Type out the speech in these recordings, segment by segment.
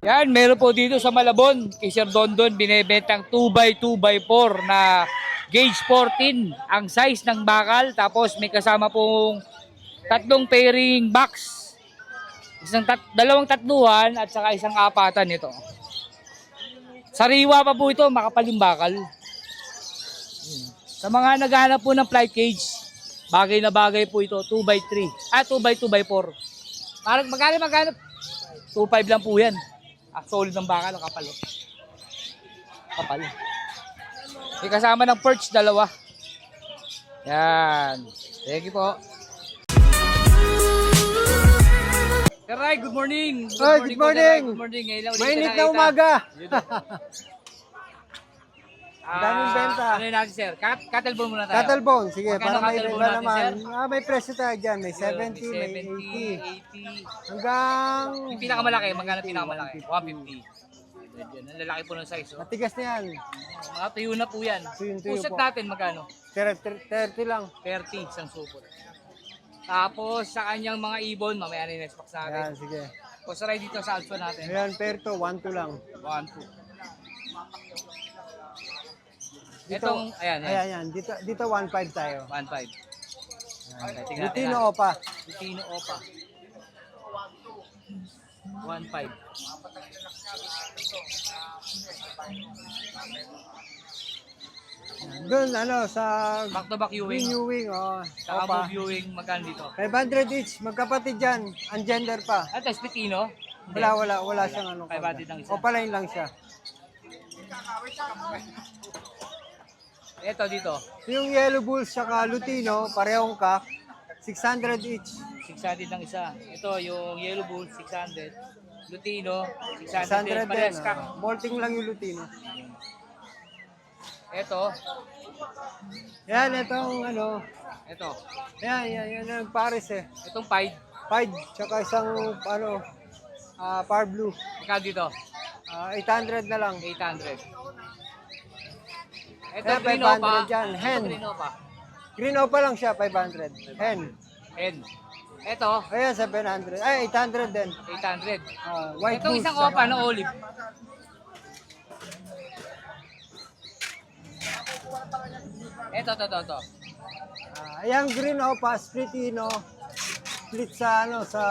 Yan, meron po dito sa Malabon, kay Sir Dondon, binebentang 2x2x4 na gauge 14 ang size ng bakal. Tapos may kasama pong tatlong pairing box. Dalawang tatluhan at saka isang apatan ito. Sariwa pa po ito, makapal yung bakal. Sa mga naghahanap po ng flight cage, bagay na bagay po ito, 2x3. 2x2x4. Magkano? 2.5 lang po yan. Solid ng bakal, kapal. Kapal. May kasama ng perch, dalawa. Yan. Thank you po. Sir Ray, good morning. Good morning. Good morning. Mainit na umaga. Daming benta. Ano yun natin, sir? Cattle bone muna tayo. Cattle bone, sige. Magkano Para may cattle bone iba natin, naman. sir? May presyo tayo dyan. May 70, may 80. Hanggang... Yung pinakamalaki, magkano pinakamalaki? 150. Yan, ang lalaki po ng size. Oh. matigas na yan. Mga tuyo na po yan. Tuyo Puset po. natin, magkano? 30 lang. 30, isang supot. Tapos sa kanyang mga ibon, mamaya na yung next box natin. Ayan, sige. O saray dito sa alpha natin. Ayan, perto, 1-2 lang. 1, 2. Dito, Itong, ayan. Ayan. Dito 1-5 tayo. 1.5. Tingnan natin. Lutino Opa. Lutino Opa. 1.5. Doon, sa... Back to back viewing. Viewing, Saka Opa. viewing, magkano dito? 500 each. Magkapatid dyan. Ang gender pa. At Spitino? Wala siyang ano. 500 lang isa. Opa line lang siya. Ito dito. Yung Yellow Bulls saka Lutino, parehong kak, 600 each. 600 lang isa. Ito yung Yellow Bull, 600. Lutino, 600 din. 600 Parehas din. ka. Molting lang yung Lutino. Ito. Yan, itong Ito. yan ang Paris eh. Itong Pied. Pied, tsaka isang Par Blue. Magkano dito? 800 na lang. 800. Ito, Ayan, Green 500 Opa. dyan. Hen. Ito, Green Opa. Green Opa lang siya, 500. Hen. Hen. Ito, Ayan, 700. Ay, 800 din. 800. White Itong Bulls. isang Opa na olive. Ito. Ayan, Green Opa, split split sa sa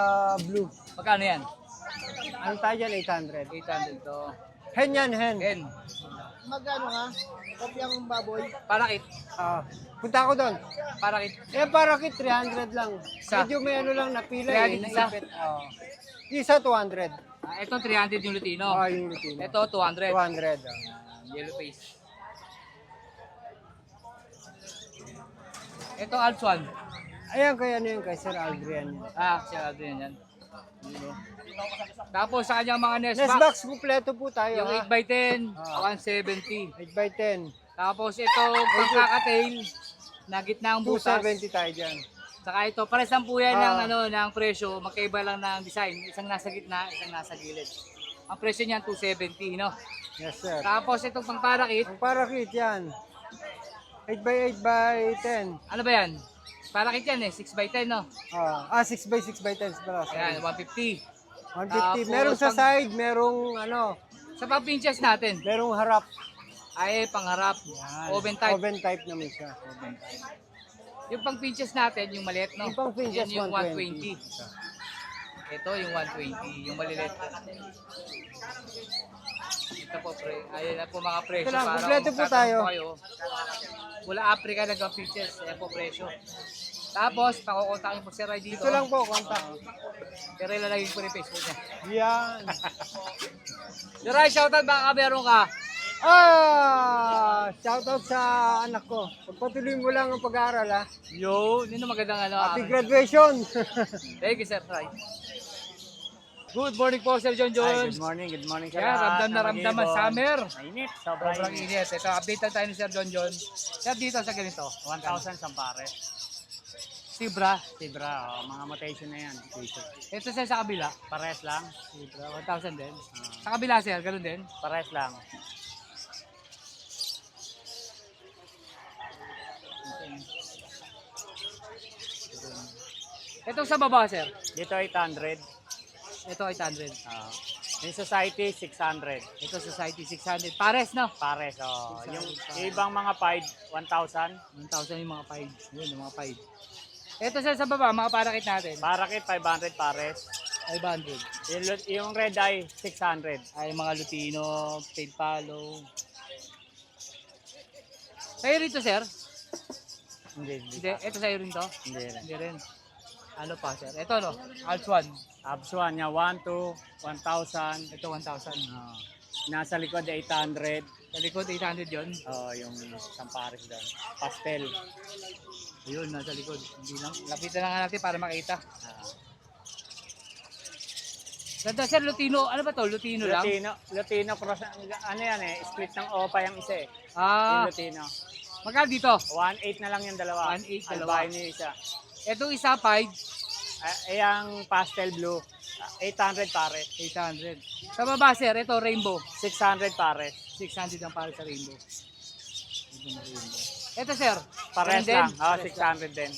blue. Magkano yan? Ano tayo dyan? 800. 800 to. Hen yan, hen. Hen. Magkano nga? Kopyang baboy. Parakit. Punta ako doon. Parakit. Parakit 300 lang. Isa. Medyo may lang napila 300 isa? naipit. Isa 200. Ito 300 yung Lutino. Yung Lutino. Ito 200. 200. Yellow face. Ito Alpsuan. Ayan kaya yun kay Sir Aldrian. Siya din yan. Tapos sa kanyang mga nest Next box. box, kumpleto po tayo. Yung 8x10, 170. 8x10. Tapos ito pangkakatail na gitna ang butas. 270 tayo dyan. Saka ito, pares lang po yan ng presyo. Magkaiba lang ng design. Isang nasa gitna, isang nasa gilid. Ang presyo niyan 270, no? Yes, sir. Tapos itong pangparakit, Ang parakit yan. 8x8x10. ano ba yan? Parakit yan 6x10, no? 6x6x10 pala. Ayan, 150. 150. Tapos, Merong sa side, merong Sa pang-pinches natin, merong harap. ay pangharap. Oven type. Oven type naman siya. Yung pang-pinches natin, yung maliit, no? Yung pang-pinches, Yun yung 120. 120. Ito yung 120, yung maliliit. Ito po, ayun na po mga presyo. Ito lang, para kompleto kung po tatanong tayo. po kayo, mula Africa nagawang pinches, ayan po presyo. Tapos, pakukontakin po si Ray dito. Ito lang po, contact. Pero ilalagay ko rin Facebook niya. Yan. Si Ray, shoutout baka meron ka. Shoutout sa anak ko. Pagpatuloy mo lang ang pag-aaral, ha. Yo, yun ang magandang Happy graduation. Thank you, Sir Ray. Good morning po, Sir John Jones. Good morning sa Yan, lahat. ramdam na ramdam ang summer. Mainit, sobrang Sobrang init. init. Ito, update lang tayo ni Sir John John. Sir, dito sa ganito. 1,000 sampare. Sibra. Tibra, mga mutation na yan. Ito sir sa kabila. Pares lang. Sibra, 1,000 din. Sa kabila sir, ganun din. Pares lang. Ito sa baba sir. Dito 800. Ito 800. Yung society, 600. Ito Society 600. Pares, no? Pares, oh. 600 Yung pares. ibang mga 5, 1,000. 1,000 yung mga 5. Yun, yung mga 5. Ito sir, sa baba, mga parakit natin. Parakit, 500 pares. 500. Yung red eye, 600. Ay, mga Lutino, Paid Palo. Sa'yo rito, sir? Hindi. Hindi. Ito sa'yo rin to? Hindi rin. Hindi rin. Ano pa, sir? Ito, no? Alps 1. Absuan niya, 1 to 1,000. Ito, 1,000. Oh. Nasa likod, 800. Sa likod, 800 yun. Oh, yung isang pares doon. Pastel. Ayun, nasa likod. Hindi lang. Lapitan lang natin para makita. Ah. Ganda, sir, Lutino. Ano ba to? Lutino lang? Lutino cross, ano yan eh, split ng OPA yung isa eh. Ah, Yung Lutino. magkano dito? 1.8 na lang yung dalawa. 1.8 dalawa. Albino yung isa. Itong isa, 5. Yung pastel blue, 800 pare. 800. Sa baba, sir, ito, rainbow. 600 pare. 600 ang para sa rainbow. Ito, sir. Pares ganun din. lang. Pares lang. 600 din.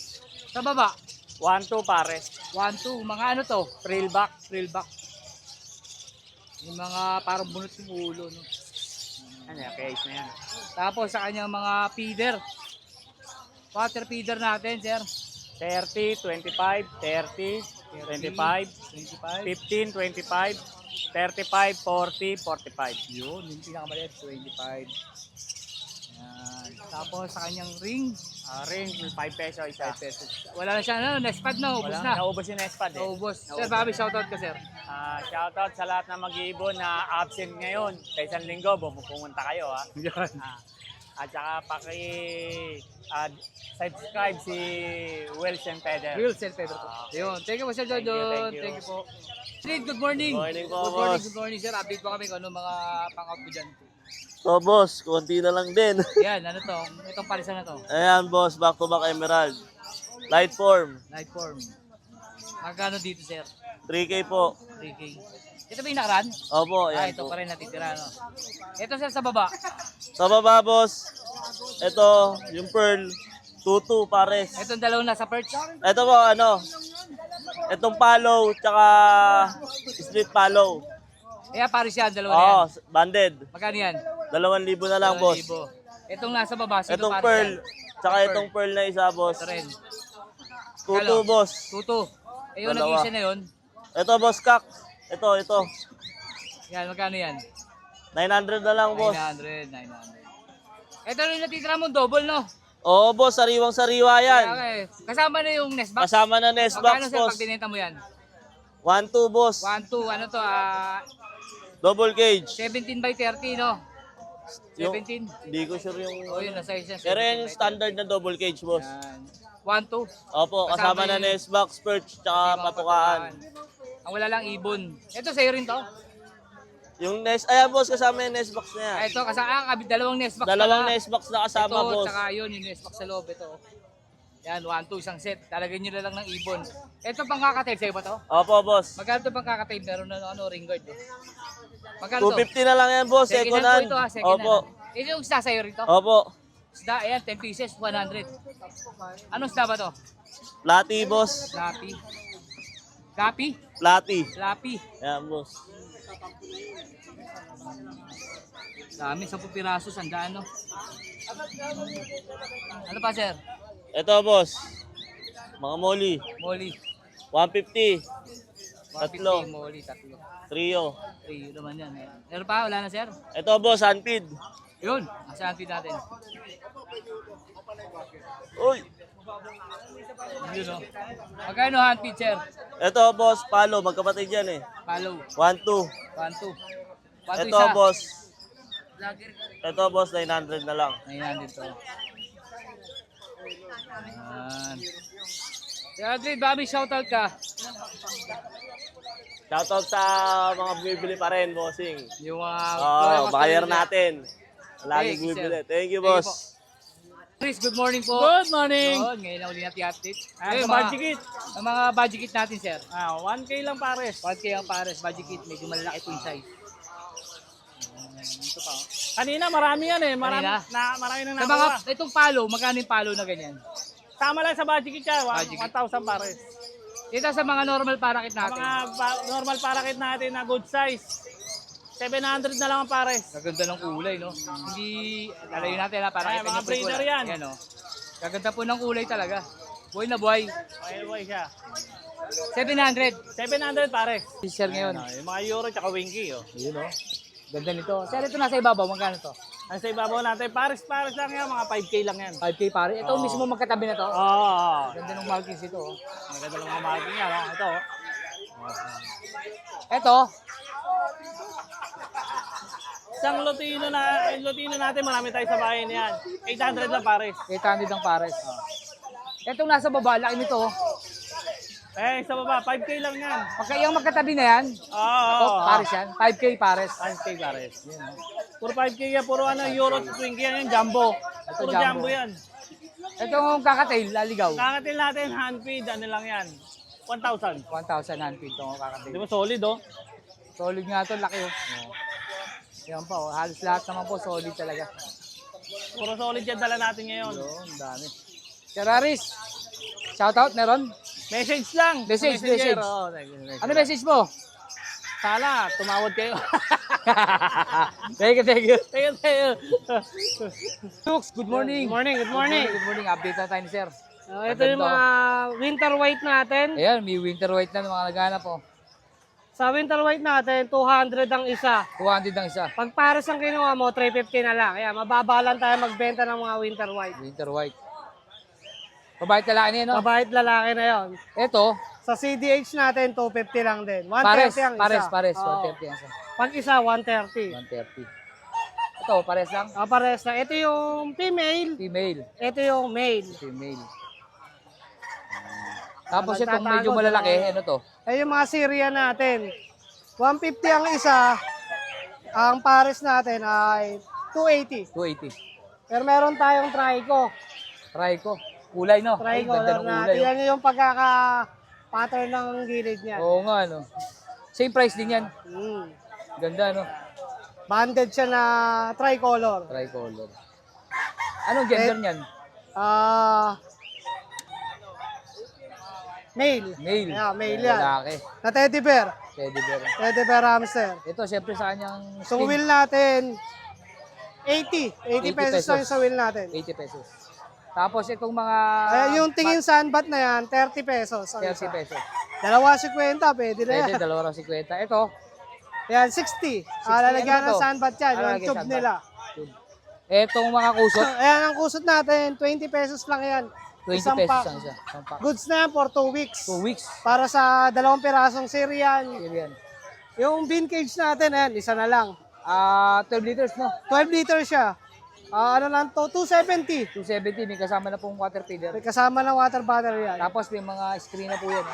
Sa baba, 1.2 pare. 1, 2. Mga ano to? Frill back. Frill back. Yung mga parang bunot yung ulo, no? Ano yan, case na yan. Tapos sa kanyang mga feeder. Water feeder natin, sir. 30, 25, 30, 25, 25. 15, 25, 35, 40, 45. Yun, yung pinakamaliit, 25. Yan. Tapos sa kanyang ring, Ring, 5 peso isa. 5 pesos. Wala na siya, ano, nespad na, ubos Wala, na. naubos yung Nespad eh. Naubos. Sir, Naubos. Bobby, shoutout ka, sir. Shoutout sa lahat ng mag-iibon na absent ngayon. Sa isang linggo, pumunta kayo ha. Yan. At saka subscribe si Wilson Peder. Real self ever po. Yun. Thank you po, Sir Jojo. Thank you. Thank you po. Street, good morning. Morning po, Good morning, boss. good morning, sir. Update po kami kung ano mga pang-out mo dyan. So boss, konti na lang din. Yan, ano to? Itong palisan na to. Ayan boss, back to back emerald. Light form, Light form. Magkano dito, sir? 3K po. 3K. Ito ba yung nakaraan? Opo, ayan Ito po. pa rin natitira, no? Ito, sir, sa baba. Sa baba boss, ito, yung pearl, 2-2 pares. Itong dalawang nasa perch. Ito po, ano, itong palo, tsaka split palo. Kaya pares yan, dalawa na Oo, yan. banded. Magkano yan? 2,000 na lang boss. 2,000. Itong nasa baba, sino Itong pares pearl, yan? tsaka itong pearl na isa boss. Ito rin. 2-2 boss. 2,2. Eh, yung Dalawa. nag-isa na yun. Ito boss kak. Ito. Yan, magkano yan? 900 na lang boss. 900, 900. Ito rin natitira mo, double, no? Oo boss, sariwang-sariwa yan. Okay. Kasama na yung nest box. Kasama na nest Magkano, box sir, boss. pag binenta mo yan? 1-2 boss. 1, 2, ano to? Double cage. 17 by 30, no? Yung- 17. Hindi ko sure yung... Oh, yun, nasa isa. Pero yan yung standard na double cage boss. Yan. 1, 2. Opo, kasama na yung- nest box, perch, tsaka patukaan. Ang wala lang ibon. Ito, sa'yo rin to? Yung nest, ayan boss, kasama yung nest box na yan. Ito, dalawang nest box. Dalawang pala. nest box na kasama Ito, boss. tsaka yun, yung nest box sa loob. Ito. Yan, 1, 2, isang set. Talagyan nyo na lang ng ibon. Ito pang kakatape, sa'yo ba to? Opo boss. Magkano ito pang kakatape? Meron na ring guard. Eh. Magkano to? 250 na lang yan boss, second hand. po ito ha, second Opo. hand. Ito yung isda sa'yo rito? Opo. Isda, ayan, 10 pieces, 100. Anong isda ba to? Lati boss. Lapi. Lapi? Lati. Lapi. Ayan boss. Dami, 10 piraso, sandaan, no? Ano pa, sir? Ito boss. Mga molly. Molly. 150. 150, Tatlo. Molly, tatlo. Trio. 3, yun naman yan. Meron pa, wala na, sir? Ito boss, handpid. Yun, nasa feed natin. Uy. Yun, no? Magkano hand feed, sir? Ito boss, palo, magkapatid yan eh. Follow. 1-2. 1, 2. 1, 2, Ito isa. boss. Vlogger. Ito boss, 900 na lang. 900 to. Yan. Sir Adrian, Bobby, shoutout ka. Shoutout sa mga bumibili pa rin, bossing. Yung mga... Oo, buyer natin. Lagi Thank you, bumibili. sir. Thank you, Thank you boss. po. Chris, good morning po. Good morning! Yun, ngayon na uli natin update. Sa budget kit. Ang mga budget kit natin, sir. 1K lang pares. 1K ang pares, budget kit. Medyo malalaki po yung size. Ito pa. Oh. Kanina marami yan eh. Marami, Kanina? marami nang Sa mga, nakuha. itong palo, magkano yung palo na ganyan? Sama lang sa budget kit siya. Budget kit. 1,000 pares. Ito sa mga normal parakit Ang natin. mga normal parakit natin na good size. 700 na lang ang pares. Gaganda ng kulay, no? Hindi, lalayo natin ha, para Ay, kita mga nyo breeder yan. Ayan, no? Gaganda po ng kulay talaga. Buhay na buhay. Okay, boy siya. 700. 700 pares. Sir ngayon. Yung mga euro tsaka winky, oh. Yun, no? Ganda nito. Sir, ito nasa ibabaw. Magkano to? Ang sa ibabaw natin, pares lang yan, mga 5K lang yan. 5K pare. Ito mismo magkatabi na to. Oo. Ganda ng markings ito. Oh. Ang ganda ng mga marking yan, oh. Ito, oh. Ito, Isang Lutino natin, marami tayo sa bahay niyan. 800 lang pares. 800 ang pares. Itong nasa baba, laki nito. Oh. Eh, sa baba, 5K lang yan. Pagka yung magkatabi na yan, Oo. ito, pares yan. 5K pares. 5K pares. Puro 5K yan, puro ano, euro, twinky yan, yung jumbo. Puro jumbo. jumbo yan. Itong kakatail, laligaw. Kakatil natin, hand feed, ano lang yan. 1,000. 1,000 handpin itong Di kakatail. ba solid, oh? Solid nga ito, laki oh. Yan pa oh, halos lahat naman po solid talaga. Puro solid yan dala natin ngayon. Yun, dami. Sir Aris, shoutout meron? Message lang. Message, Sa Messenger, message. oo. Ano message mo? Sana, tumawad kayo. Thank you, thank you. Tayo. Tux, good morning. Good morning, good morning. Good morning, update na tayo ni Sir. Ito yung mga winter white natin. Ayan, may winter white na ng mga naghanap po. Sa winter white natin, 200 ang isa. 200 ang isa. Pag pares ang kinuha mo, 350 na lang. Kaya mababalan tayo magbenta ng mga winter white. Winter white. Pabait na lang no? Mabait lalaki na yon. Ito, Sa CDH natin, 250 lang din. 130 pares, ang pares, isa. pares. Oo. 130 ang isa. Pag isa, 130. 130. Ito, pares lang. Pares na. Ito yung female. Female. Ito yung male. Female. Tapos itong Nagtatago, medyo malalaki, ano to? Ay yung mga Syrian natin. 150 ang isa. Ang pares natin ay 280. 280. Pero meron tayong trico. Try ko. Kulay, no? Ay, Tricolor ganda ng na. kulay. Tingnan nyo yung pagkaka-pattern ng gilid niya. Oo nga, no? Same price din yan. Ganda, no? Banded siya na tricolor. Tricolor. Anong gender niyan? Male. Male. Yeah, male Ayan, yan. lalaki. Na teddy bear. Teddy bear. Teddy bear hamster. Ito, syempre sa kanyang So skin, wheel natin, 80. 80 pesos lang yung sa wheel natin. 80 pesos. Tapos itong mga Yung tingin sunbat na yan, 30 pesos. Ang 30 isa. pesos. Dalawa 50, pwede na Pwede, yan. 250. Ito, Yan, 60. Lalagyan ano ng to? sunbat yan, yung Lalagyan tube sunbat. nila. itong mga kusot, Ayan, ang kusot natin, 20 pesos lang yan. 20 Isang pesos pack. ang isa. Isang pack. Goods na yan for 2 weeks. 2 weeks. Para sa 2 pirasong Syrian. Yan. Yung bean cage natin, ayan, isa na lang. 12 liters, no? 12 liters siya. Ano lang to, 270. 270, may kasama na pong water feeder. May kasama ng water bottle yan. Tapos may mga screen na po yan.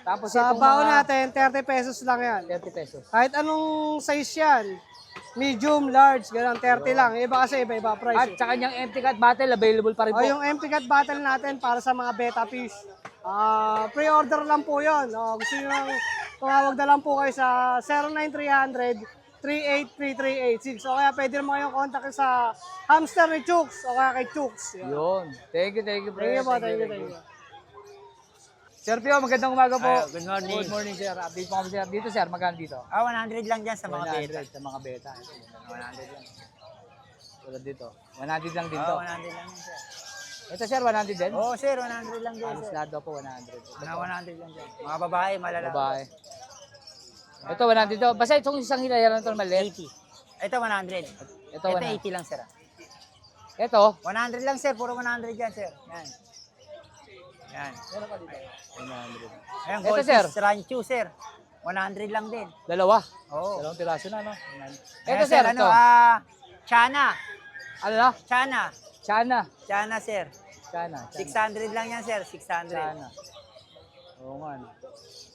Tapos Sa itong baon mga natin, 30 pesos lang yan. 30 pesos. Kahit anong size yan. Medium, large, gano'n, 30 lang. Iba kasi iba-iba At price. saka niyang empty cut bottle, available pa rin po. Yung empty cut bottle natin para sa mga beta fish. Pre-order lang po yun. Gusto nyo lang, tumawag na lang po kayo sa 09300 383386. O kaya pwede naman kayong kontakin sa hamster ni Chooks o kaya kay Chooks. Yun. Thank you, pre. Thank you po, thank you. Sir Pio, magandang umaga po. Good morning. Good morning, sir. Update po kami, sir. Dito, sir. Magkano dito? 100 lang dyan sa mga 100 beta. sa mga beta. 100 lang. Tulad dito. 100 lang din to. 100 lang yan, sir. Ito, sir, 100 din? Oo, sir, 100 lang dyan, Halos sir. lahat daw po 100. Mga 100 lang dyan. Mga babae, malalaki. Babae. Ito, 100 to. Basta itong isang hilayaran to maliit. 80. Ito, 100. Ito, Ito, 100. 80 lang, sir. Ito, 100 lang, sir. Puro 100 yan, sir. Yan. Yan. 100. Ayan, Ito, goldfish, sir. ranchu, sir. 100 lang din. Dalawa. Oo. Dalawang piraso na, no? Ayan, Ito, sir, ano, ito. Chana. Ano na? Chana. Chana. Chana, sir. Chana. 600 lang yan, sir. 600. Chana. Oo nga, no?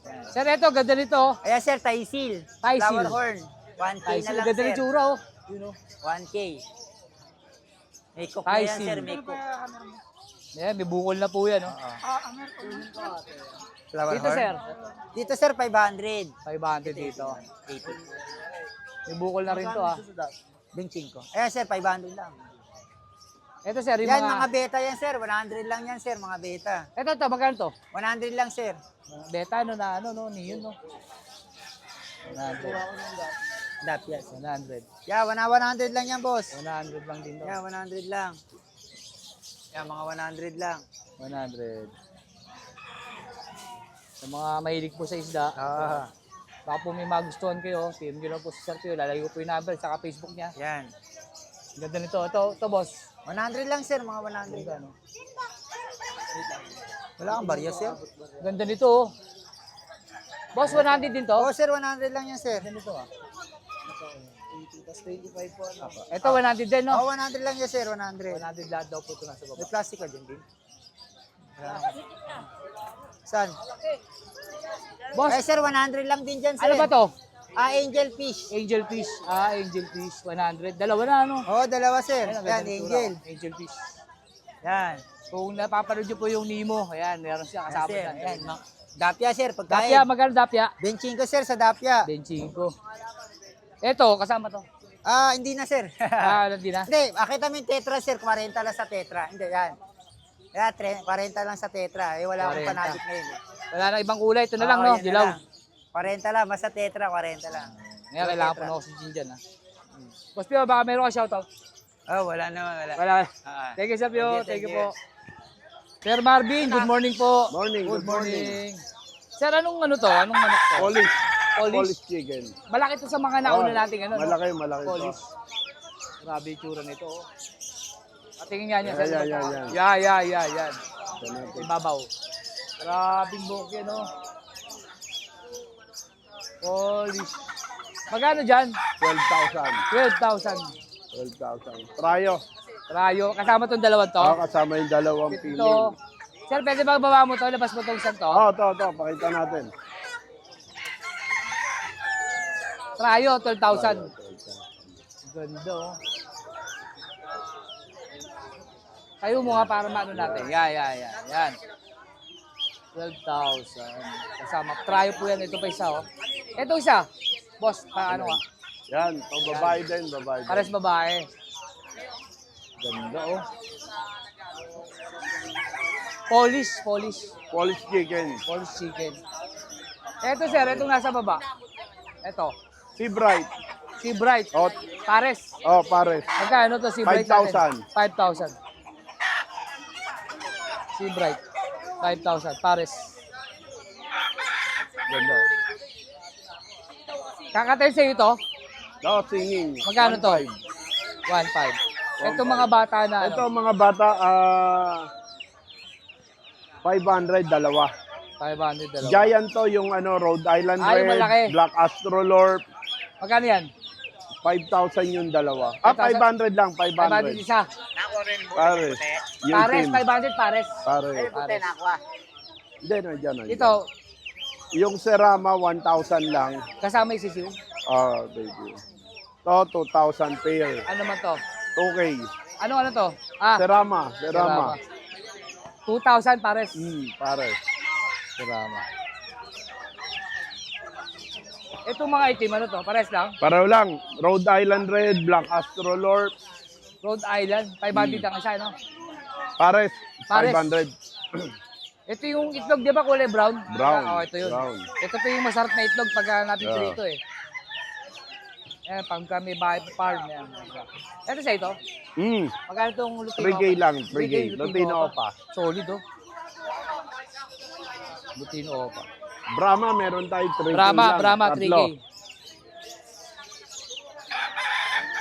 Yan. Sir, ito, ganda nito. Ayan, sir, Taisil. Taisil. Flower horn. 1K Ay, na lang, ganda ni sir. tsura, oh. You know? 1K. May cook na yan, Taisil. sir. May cook. Yeah, may bukol na po yan, oh. Flower Dito, horn. sir. Dito, sir, 500. 500 dito. 80. May bukol na rin to, ah. Benching ko. Ayan, sir, 500 lang. Ito, sir, yung Yan, mga... mga beta yan, sir. 100 lang yan, sir, mga beta. Ito, magkano to? 100 lang, sir. Beta, no, na, ano, no, neon, no? 100. Dapya. 100. Yeah, 100 lang yan, boss. 100 lang din to. Yeah, 100 lang. Yeah, mga 100 lang. 100. Sa mga mahilig po sa isda, Ah, baka po may magustuhan kayo, PM nyo lang po sa Sir Pio. Lalagay ko po yung number, saka Facebook niya. yan. Ang ganda nito. Ito boss. 100 lang, sir. Mga 100 lang. Wala kang barya, sir? Ganda nito. Oh. Boss, 100 din to? Oo, sir. 100 lang yan, sir. Ganda nito ah. Ito 100 din, no? Oo, 100 lang yan, sir. 100. 100 lahat daw po ito nasa May baba. plastic ka dyan, din. Saan? Boss, Sir, 100 lang din dyan, sir. ano ba to? Angel fish. Angel fish. Angel fish. 100. Dalawa na, ano? Oo, dalawa, sir. Ayan, ang Yan, ganda ng angel. tura, oh. Angel fish. Yan. Kung napapanood nyo po yung Nemo, ayan, meron siya kasama Sir, dyan. yan. Dapya, sir. Dapya, Pagkain. magkano dapya? Benching ko, sir, sa dapya. 25. Ito, kasama to. Hindi na, sir. Hindi na. Hindi, akita mo yung tetra, sir. 40 lang sa tetra. Hindi, yan. Yan, 40 lang sa tetra. Wala akong 40. panagit ngayon. Wala na ibang kulay. Ito na lang, Oo, no? yan na Dilaw. lang. 40 lang, basta tetra, 40 lang. Ngayon, kailangan po ng oxygen dyan, ha? Boss Pio, baka meron ka shoutout. Wala naman, wala. Wala. Ah. Thank you, Sir Pio. Thank Thank you, you po. Sir Marvin, good morning po. Morning, Good good morning. morning. Sir, anong ano to? Anong manok to? Polish. Polish. Polish chicken. Malaki to sa mga nauna nating ano, no? Malaki to. Polish. Grabe yung tsura nito. Oh. Patingin nga niya. Yan, sir. yan. Yan. Ito natin. Ibabaw. Grabing buhok yan, oh. Polish. Magkano dyan? 12,000. 12,000. 12,000. Trayo. Rayo. Kasama tong dalawang to? Kasama yung dalawang Ito. female. Sir, pwede ba baba mo to? Labas mo tong isang to? Ito. Pakita natin. Rayo, 12,000. Ganda, oh. Tayo mo nga para maano natin. Yan. 12,000. Kasama. Trayo po yan. Ito pa isa, oh. Ito isa. Boss, paano nga? Yan. Babae din. Pares babae. Ganda, oh. Polish. Polish chicken. Polish chicken. Ito, sir. Itong nasa baba. Ito. Sea Bright. Si Bright. Pares. Pares. Magkano to si Bright? 5,000. 5,000. Si Bright. 5,000. Pares. Ganda. Kakatay sa'yo ito? Singing. Magkano to? 1,500. 1,500. Ito mga bata na ano? Ito mga bata, 500, dalawa. 500 dalawa. Giant to yung Rhode Island Yung Red, malaki. Black Astrolorp. Magkano yan? 5,000 yung dalawa. 5,000? 500 lang, 500 500. isa. Pares. Yung Pares, team. 500 pares. Pares. Pares. Hindi, nandiyan. Ito, Yung Serama, 1,000 lang. kasama yung sisiw. Baby. To, 2,000 pair. Ano man to? 2K. Ano to? Serama. 2,000 pares. Pares. Serama. Itong mga itim, ano to? Pares lang? Pareho lang. Rhode Island Red, Black Astrolorp. Rhode Island, 500 ang isa, no? Pares. Pares. 500. Ito yung itlog, di ba kulay brown? Brown. Ito yun. Brown. Ito po yung masarap na itlog pag napipili ito eh. Yan, pag kami bahay farm. Yan. Ito sa ito? Magkano itong Lutino? 3K lang. 3K. 3K, Lutino Opa. Solid oh. Lutino Opa. Brahma, meron tayo 3K Brahma, lang. Brahma, Tatlo. 3K.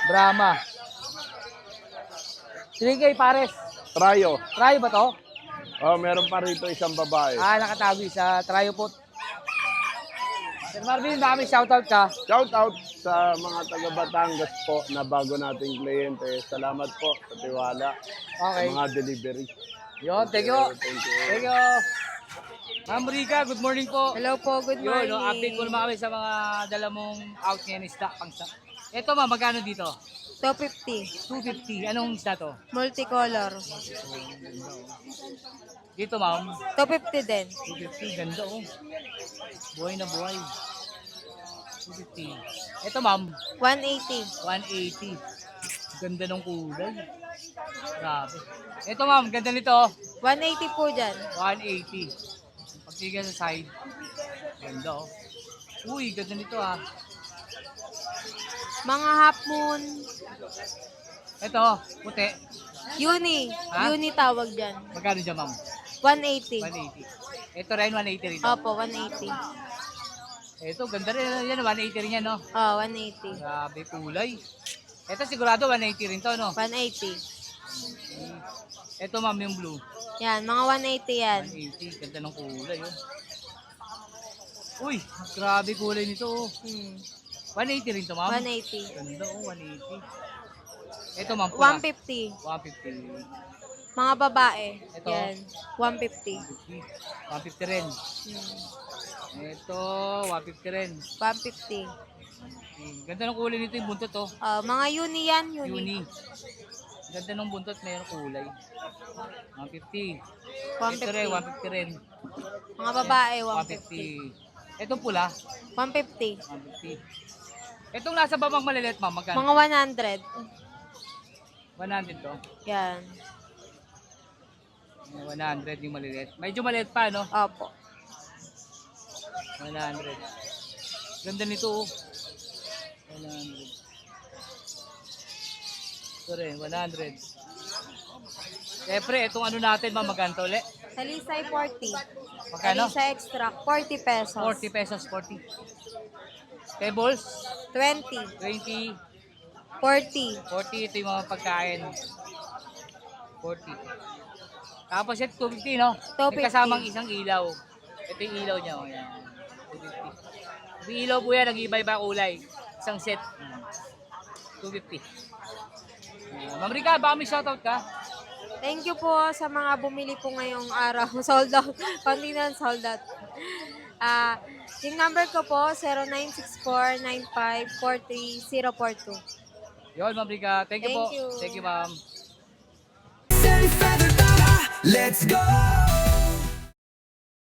Brahma. 3K pares. Trayo. Try ba to? Meron pa rito isang babae. Nakatago sa tryo po. Sir Marvin, baka may shoutout ka. Shout out sa mga taga Batangas po na bago nating kliyente. Salamat po sa tiwala Okay. sa mga delivery. Yun, thank you. Thank you. Thank you. Ma'am Rica, good morning po. Hello po, good Yun, morning. no, update ko naman kami sa mga dala mong out ngayon isda, pang stock. Ito ma'am, magkano dito? 250, 250. Anong isda to? multicolor. Dito ma'am, 250 din. 250. Ganda oh. Buhay na buhay. 250. Ito ma'am, 180, 180. Ganda ng kulay. Grabe. Ito ma'am, ganda nito. 180 po dyan. 180. Pagtiga sa side. Ganda oh. Uy, ganda nito ah. Mga half moon. Ito, puti. Uni. Ha? Uni tawag dyan. Magkano dyan, ma'am? 180. 180. Ito rin, 180 rin. Opo, 180. Ito, ganda rin yan. 180 rin yan, no? Oh, 180. Grabe, kulay. Ito sigurado 180 rin to, no? 180. Ito, ma'am, yung blue. Yan, mga 180 yan. 180. Ganda ng kulay, oh. Uy, grabe kulay nito, oh. Hmm. 180 rin to, ma'am? 180. Ganda, oh, 180. Ito, ma'am, pula. 150. 150. Mga babae. Ito. Yan. 150. 150 rin. Hmm. Ito, 150 rin. 150. Ganda ng kulay nito yung buntot, oh. Mga uni yan. Uni. Uni. Ganda ng buntot, mayroong kulay. 150. 150. Ito rin, 150 rin. Mga babae, 150. 150. Itong pula, 150. 150. Itong nasa babang malilit, ma'am, magkano? Mga 100. 100 to. Yan. 100 yung malilit. Medyo maliit pa, no? Opo. 100. Ganda nito, oh. 100. Ito rin, 100. Siyempre, itong ano natin, ma'am, magkano to ulit? Talisay 40. Magkano? Talisay extract 40 pesos. 40 pesos, 40. Tables, 20. 20. 40. 40, ito yung mga pagkain. 40. Tapos ito, 250, no? 250. May kasamang isang ilaw. Ito yung ilaw niya, oh. Yan. 250. Yung ilaw po yan, nag-iba-iba kulay. Isang set. 250. Ma'am Rica, baka may shoutout ka? Thank you po sa mga bumili po ngayong araw. Sold out. Pandi na sold out. Yung number ko po, 0964-9543-042. Yun, Ma'am Rica. Thank you po. Thank you. Thank you, ma'am. Let's go!